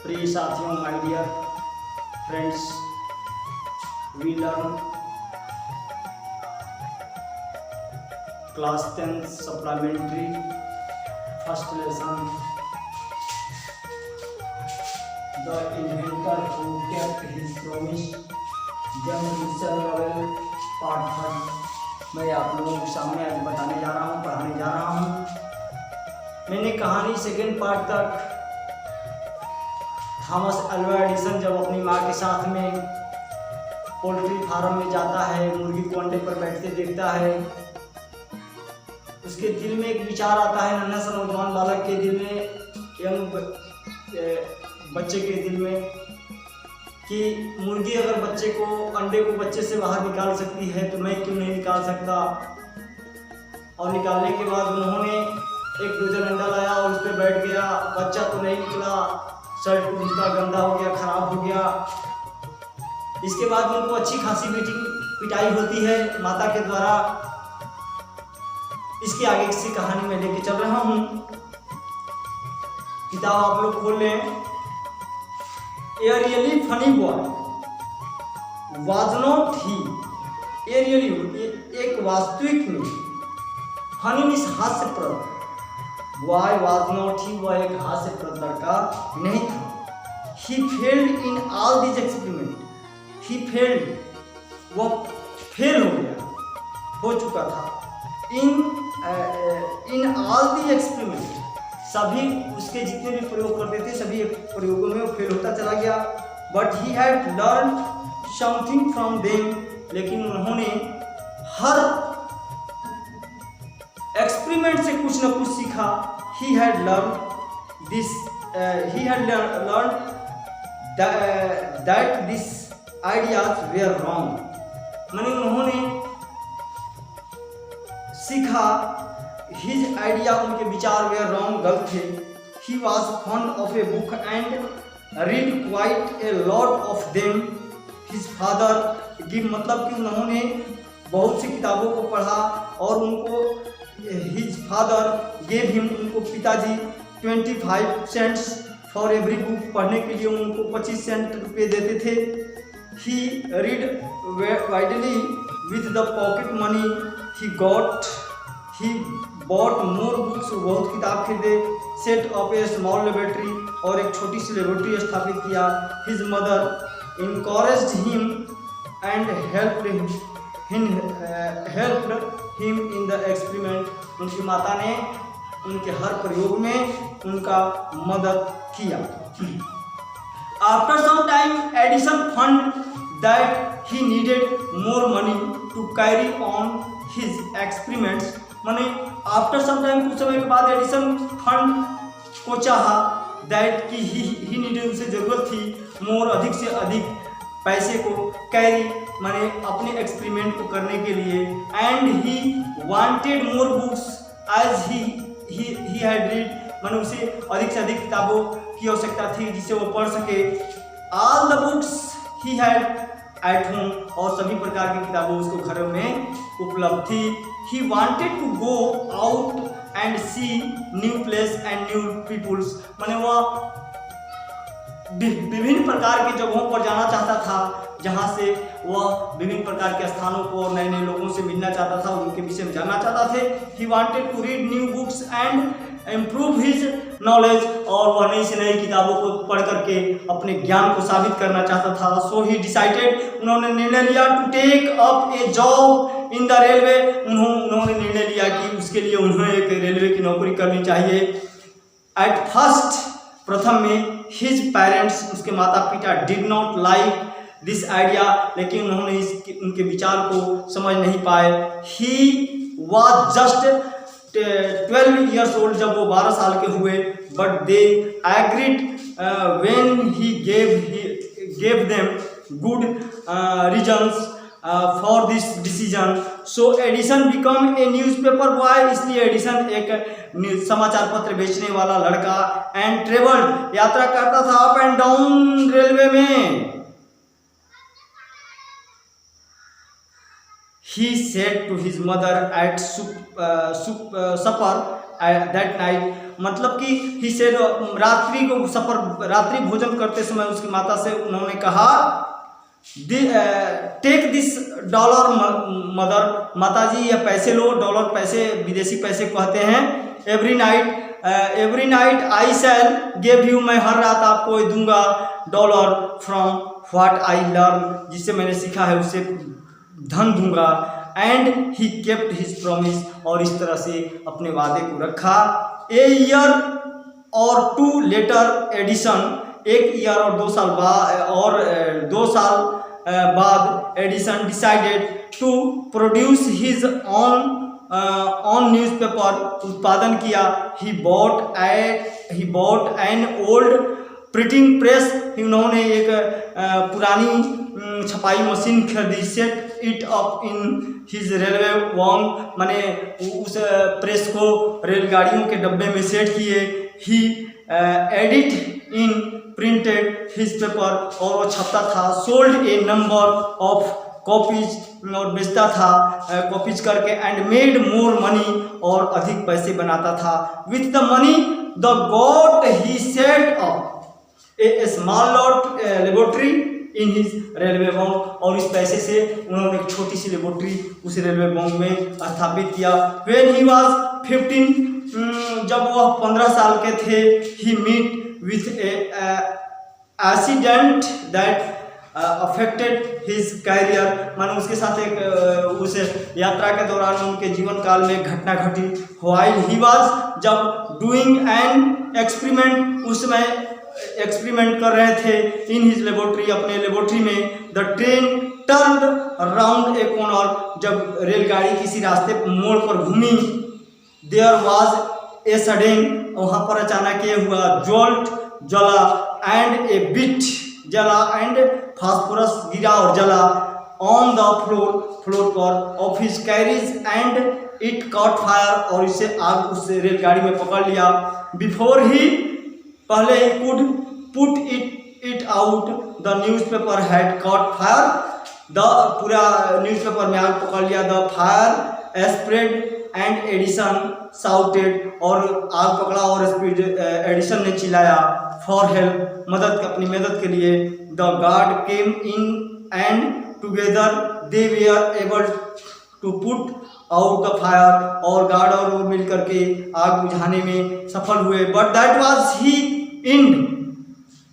प्रिय साथियों, my dear friends, we learn class 10 supplementary first lesson the inventor who kept his promise जंग part 3 मैं आप लोगों के सामने आज बताने जा रहा हूँ, पढ़ाने जा रहा हूँ। मैंने कहानी सेकेंड पार्ट तक थॉमस अल्वा एडिसन जब अपनी माँ के साथ में पोल्ट्री फार्म में जाता है, मुर्गी को अंडे पर बैठते देखता है, उसके दिल में एक विचार आता है, नन्हा सा नौजवान बालक के दिल में, यंग बच्चे के दिल में, कि मुर्गी अगर बच्चे को अंडे को बच्चे से बाहर निकाल सकती है तो मैं क्यों नहीं निकाल सकता। और निकालने के बाद उन्होंने एक डोजन अंडा लाया और उस पर बैठ गया। बच्चा तो नहीं निकला, शर्ट उनका गंदा हो गया, खराब हो गया। इसके बाद उनको अच्छी खासी पिटाई होती है माता के द्वारा। इसके आगे की कहानी में लेके चल रहा हूँ। किताब आप लोग खोल लें। A really funny boy was not he. A really एक वास्तविक में फनी मीन्स हास्यप्रद, Why was not he, वह एक हास्यप्रद लड़का नहीं था। He failed in all these experiments. He failed, वह फेल हो गया, हो चुका था। In all the experiments, सभी उसके जितने भी प्रयोग करते थे सभी प्रयोगों में वो फेल होता चला गया। But he had learned something from them, लेकिन उन्होंने हर एक्सपेरिमेंट से कुछ न कुछ सीखा। He had learned this. He had learned that these ideas were wrong. माने उन्होंने सीखा his idea, उनके विचार वे wrong, गलत थे। He was fond of a book and read quite a lot of them. His father give, मतलब कि उन्होंने बहुत सी किताबों को पढ़ा और उनको his father gave him, उनको पिताजी 25 cents for every book, पढ़ने के लिए उनको 25 सेंट रुपये देते थे। He read widely with the pocket money he got. He bought more books, बहुत किताब खरीदे। Set up a small laboratory, और एक छोटी सी लेबोरेटरी स्थापित किया। His mother encouraged him and helped him in the experiment. उनकी माता ने उनके हर प्रयोग में उनका मदद किया। After some time, Edison found that he needed more money to carry on his experiments. माने आफ्टर सम टाइम, कुछ समय के बाद एडिसन फंड को चाहा, दैट कि ही नीडेड, उसे जरूरत थी, मोर, अधिक से अधिक पैसे को, कैरी माने अपने एक्सपेरिमेंट को करने के लिए, and he wanted more books as he had read, माने उसे अधिक से अधिक किताबों की आवश्यकता थी जिसे वो पढ़ सके। All the books he had at home, और सभी प्रकार की किताबें उसको घरों में उपलब्ध थी। He wanted to go out and see new place and new peoples, माने वह विभिन्न प्रकार के जगहों पर जाना चाहता था जहाँ से वह विभिन्न प्रकार के स्थानों को, नए नए लोगों से मिलना चाहता था, उनके विषय में जानना चाहता थे। He wanted to read new books and improve his knowledge, और वह नई से नई किताबों को पढ़ करके अपने ज्ञान को साबित करना चाहता था। So he decided, उन्होंने निर्णय लिया, to take up a job in the railway, उन्होंने निर्णय लिया कि उसके लिए उन्हें एक रेलवे की नौकरी करनी चाहिए। At first, प्रथम में his parents, उसके माता पिता did not like this idea, लेकिन उन्होंने उनके विचार को समझ नहीं पाए। He was just 12 years old, जब वो 12 साल के हुए, but they agreed when he gave them good reasons for this decision. So Edison became a newspaper boy, इसलिए एडिसन एक समाचार पत्र बेचने वाला लड़का, and traveled, यात्रा करता था अप एंड डाउन रेलवे में। He said to his mother at supper that night, मतलब कि ही सेड रात्रि भोजन करते समय उसकी माता से उन्होंने कहा, टेक दिस डॉलर मदर, माताजी यह पैसे लो, डॉलर पैसे विदेशी पैसे कहते हैं। Every night I shell give you, मैं हर रात आपको दूंगा dollar from what I learn, जिससे मैंने सीखा है उससे धन दूंगा। And he kept his promise, और इस तरह से अपने वादे को रखा। ए ईयर और 2 लेटर एडिशन, 1 ईयर और 2 साल बाद Edison decided to produce his own newspaper, उत्पादन किया। He bought an old printing press, उन्होंने एक पुरानी छपाई मशीन खरीदी। Set it up in his railway वॉन्ग, माने उस प्रेस को रेलगाड़ियों के डब्बे में सेट किए। ही एडिट इन प्रिंटेड हिज पेपर, और वो छपता था। Sold A number of copies, और बेचता था कॉपीज करके। एंड मेड मोर मनी, और अधिक पैसे बनाता था। With the money the got he set up A small laboratory in his railway Wong, और इस पैसे से उन्होंने एक छोटी सी लेबोरेटरी उस रेलवे वॉन्ग में स्थापित किया। व्हेन ही वाज 15, जब वह 15 साल के थे, he meet with accident that affected his career, मानो उसके साथ एक उस यात्रा के दौरान उनके जीवन काल में घटना घटी। व्हाइल ही वाज, जब डूइंग एन एक्सपेरिमेंट, उस समय एक्सपेरिमेंट कर रहे थे। इन हिज लेबोरेटरी, अपने लेबोरेटरी में। The train turn round A corner, जब रेलगाड़ी किसी रास्ते मोड़ पर घूमी। देयर वाज ए सडन, वहाँ पर अचानक ये हुआ। जोल्ट, जला। एंड ए बिट, जला। एंड फास्फोरस, गिरा और जला। ऑन द फ्लोर पर of his carriage, and it caught fire, और इसे आग उस रेलगाड़ी में पकड़ लिया। बिफोर ही, पहले ही could put it out, the newspaper had caught fire, the पूरा न्यूज़पेपर में आग पकड़ लिया। The fire spread and Edison shouted, और आग पकड़ा और एडिशन ने चिल्लाया फॉर हेल्प, अपनी मदद के लिए। The guard came in and together they were able to put out the fire, और गार्ड और वो मिल करके आग बुझाने में सफल हुए। But that was he end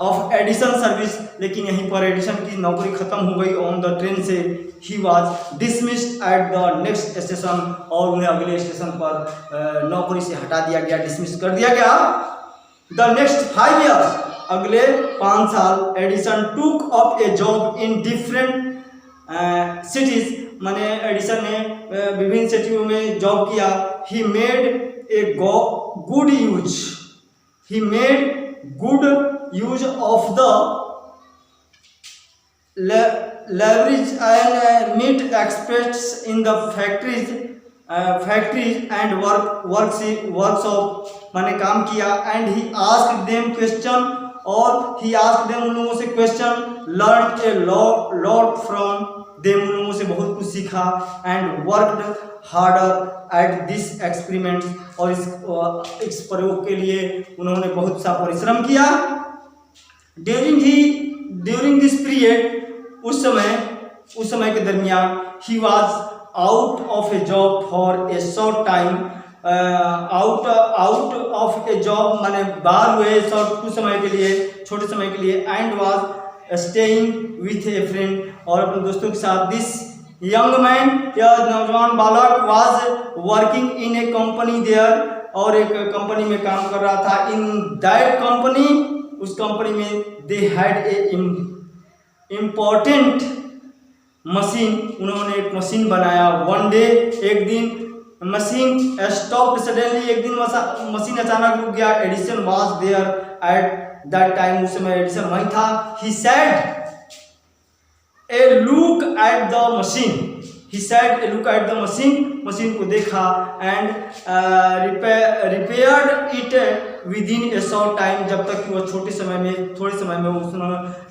of Edison service, लेकिन यहीं पर एडिशन की नौकरी खत्म हो गई ऑन द ट्रेन से। He was dismissed at the next station, और उन्हें अगले स्टेशन पर नौकरी से हटा दिया गया, डिसमिस कर दिया गया। द नेक्स्ट 5 years, अगले 5 साल, एडिशन टूक up A job in different cities, माने एडिशन ने विभिन्न सिटियों में जॉब किया। He made a good use of the leverage and meet experts in the factories and workshop, माने काम किया। And he asked them question, और ही आस्क्ड देम, उन लोगों से question. Learn a lot from them, उन लोगों से बहुत कुछ सीखा। And worked harder at this experiment, और इस प्रयोग के लिए उन्होंने बहुत सा परिश्रम किया। ड्यूरिंग दिस पीरियड, उस समय के दरमियान, he was out of A job for a short time, out of A job माने बाहर हुए कुछ समय के लिए, छोटे समय के लिए। And was staying with A friend, और अपने दोस्तों के साथ। दिस यंग मैन, यह नौजवान बालक, was working in a company there, और एक कंपनी में काम कर रहा था। इन दैट कंपनी, उस कंपनी में, they had a important machine, उन्होंने एक मशीन बनाया। वन डे, एक दिन, मशीन स्टॉप्ड सडनली, एक दिन मशीन अचानक रुक गया। Edison was there at that time, उस समय एडिशन वहीं था। He said a look at the machine, machine को देखा। And repaired it within a short time, जब तक कि वो थोड़े समय में उसने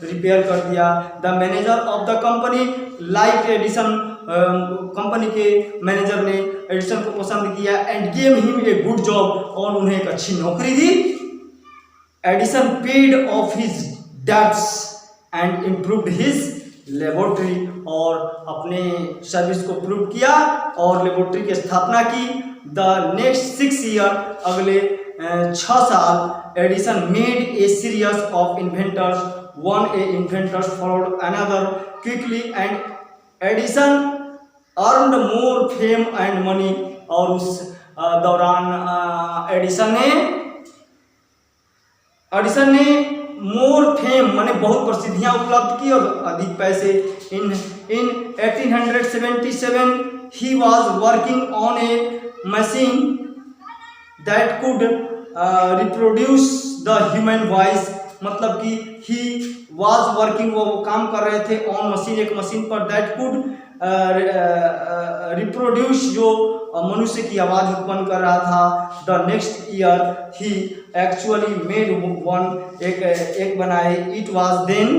रिपेयर कर दिया। The manager of the company like Edison, company के मैनेजर ने एडिसन को पसंद किया and gave him a good job, और उन्हें एक अच्छी नौकरी दी। Edison paid off his debts and improved his laboratory, और अपने सर्विस को प्रूव किया और लेबोरेटरी की स्थापना की। द नेक्स्ट 6 ईयर, अगले 6 साल, Edison made a series of inventors, one A inventors followed another quickly and Edison earned more fame and money, और उस दौरान एडिसन ने मोर फेम माने बहुत प्रसिद्धियां उपलब्ध की और अधिक पैसे। इन 1877 he was working on A machine that could reproduce the human voice, मतलब कि ही वॉज वर्किंग, वो काम कर रहे थे ऑन मशीन, एक मशीन पर, दैट कुड रिप्रोड्यूस, जो मनुष्य की आवाज़ उत्पन्न कर रहा था। The next year he actually made one, एक बनाए। It was then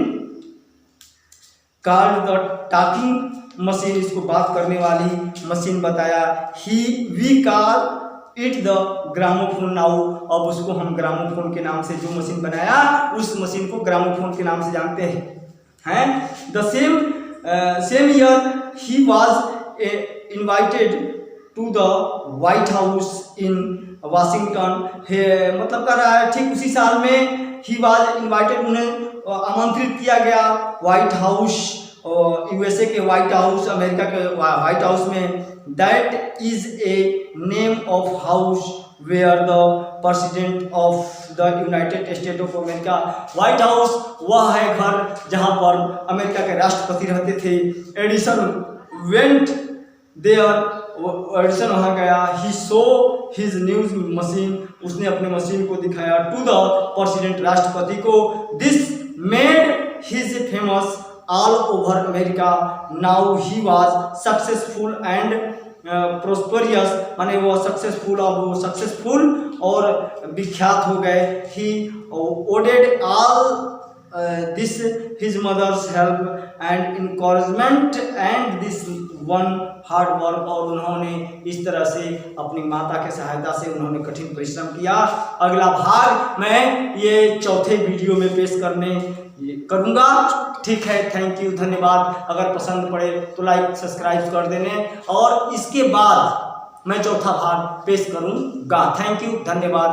called the talking machine, इसको बात करने वाली मशीन बताया। We call it the gramophone now, अब उसको हम ग्रामोफोन के नाम से, जो मशीन बनाया उस मशीन को ग्रामोफोन के नाम से जानते हैं। The same year he was invited to the White House in Washington, मतलब कर रहा है ठीक उसी साल में ही वॉज इन्वाइटेड, उन्हें आमंत्रित किया गया व्हाइट हाउस, यूएसए के व्हाइट हाउस, अमेरिका के व्हाइट हाउस में। That is a name of house where the president of the United State of America, White House वह है घर जहां पर अमेरिका के राष्ट्रपति रहते थे। एडिसन वेंट देयर, एडिसन वहाँ गया। ही सो हिज न्यूज मशीन, उसने अपने मशीन को दिखाया टू द प्रेसिडेंट, राष्ट्रपति को। This made his famous all over America. Now he was successful and prosperous, माने वो सक्सेसफुल और विख्यात हो गए। He owed all this his mother's help and encouragement and this one hard work, और उन्होंने इस तरह से अपनी माता के सहायता से उन्होंने कठिन परिश्रम किया। अगला भाग मैं ये चौथे वीडियो में पेश करूँगा। ठीक है, थैंक यू, धन्यवाद। अगर पसंद पड़े तो लाइक सब्सक्राइब कर देने, और इसके बाद मैं चौथा भाग पेश करूँगा। थैंक यू, धन्यवाद।